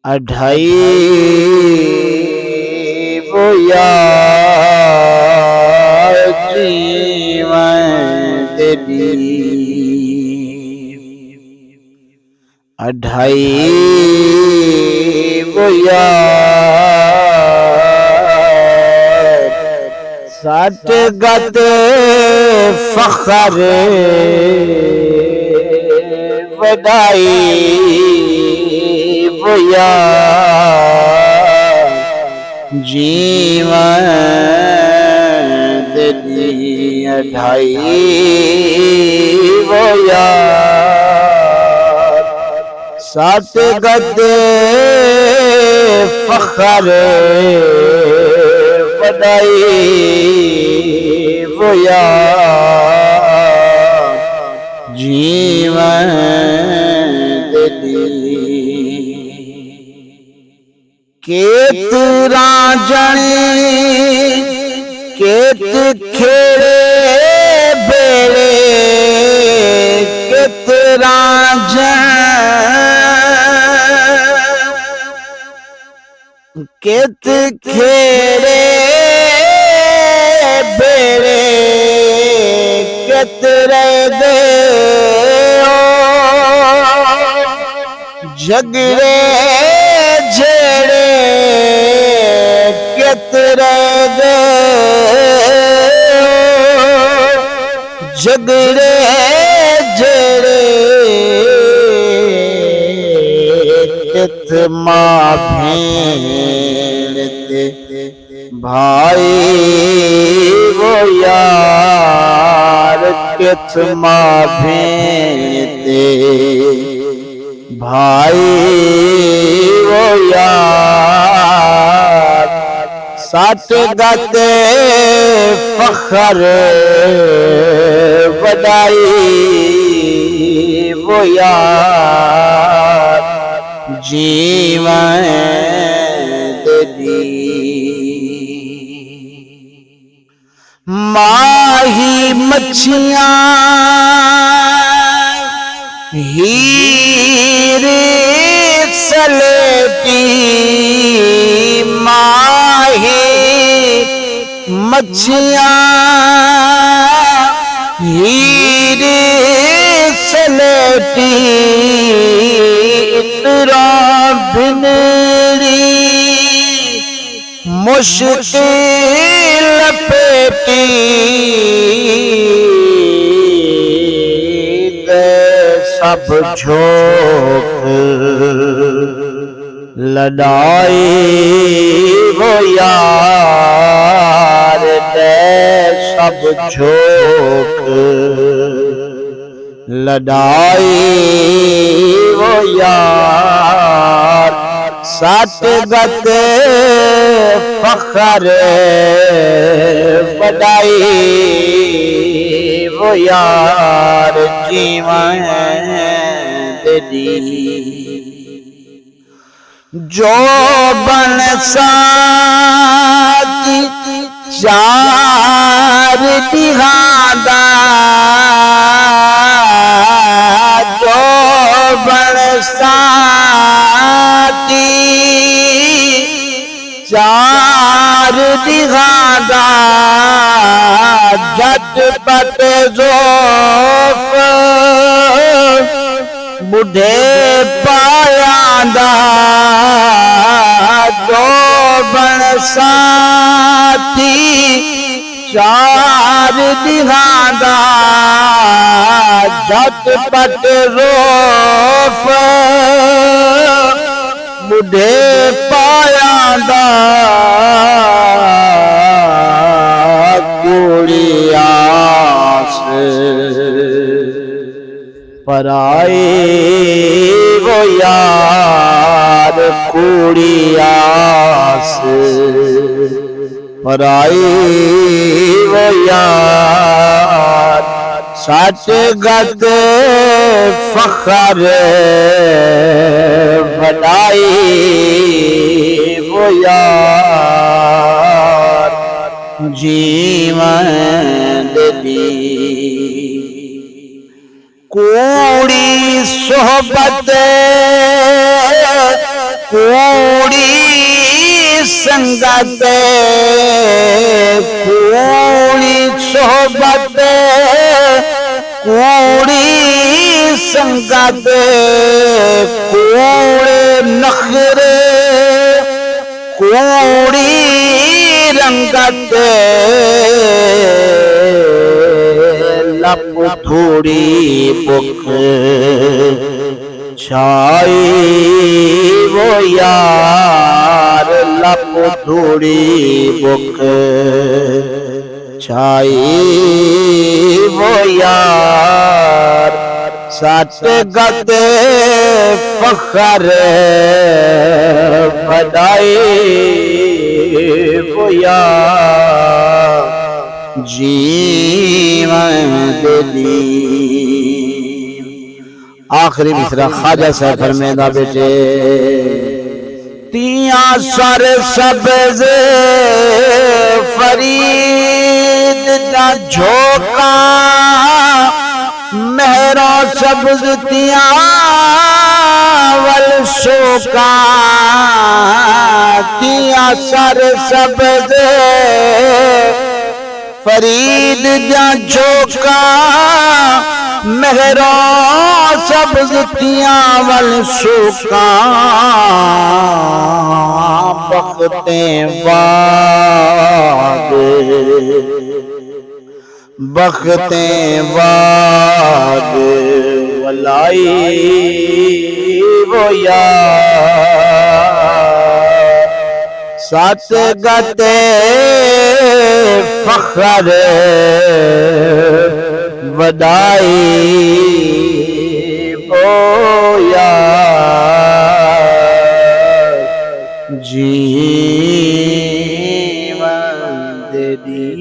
अढ़ाई वो यार जीवन दी अढ़ाई वो यार सट गत फखर वडाई वो यार जीवन दी अढ़ाई वो यार सट गत फखर वडाई वो यार जीवन दी केतरा जने केत खेड़े बेड़े केतरा केत खेड़े बेड़े केतरे दे झगड़े झेड़े केतरे दे झगड़े झेड़े कित माँ भेड़ ते भाई वो यार कित माँ भेड़ ते भाई वो यार सट गत फखर वडाई वो यार जीवन दी माही मच्छियां हीरे सलेटी माही मच्छियां हीरे सलेटी इतरा भिनरी मुश्किल लपेटी सब झोंक लड़ाई वो यार दे सब झोंक लड़ाई वो यार सट गत फखर वडाई वो यार जीवन दी जो बन साथी चार दिहादा जो बन साथी चार दिहादा झटपट ज़ोफ़ बुढ़े पायांदा जो बण साथी चार दिहांदा झटपट ज़ोफ़ बुढ़े पायांदा कुड़ियास पराए वो यार कुड़ियास पराए वो यार सच गद फखर बढ़ाई वो यार जीवन दी कूड़ी सोहबत कूड़ी संगत कूड़ी सोहबत कूड़ी संगत कूड़े नखरे कूड़ी रंगत लप थोड़ी बुक छाई वो यार लप थोड़ी बुक छाई वो यार सच गत फखर बदाई वो यार जीवन दी। आखिरी मिसरा ख्वाजा साहब फरमांदा बेटे तिया सर सब्ज फरीद दा झोंका मेहरा सब्ज तिया वल शोका तिया सर सब्ज फरीद दा झोंका मेहरा सब्ज तिया वल शोका बख्ते वाद वलाई वो यार सत गते फखर वदाई वो यार जीवन दी।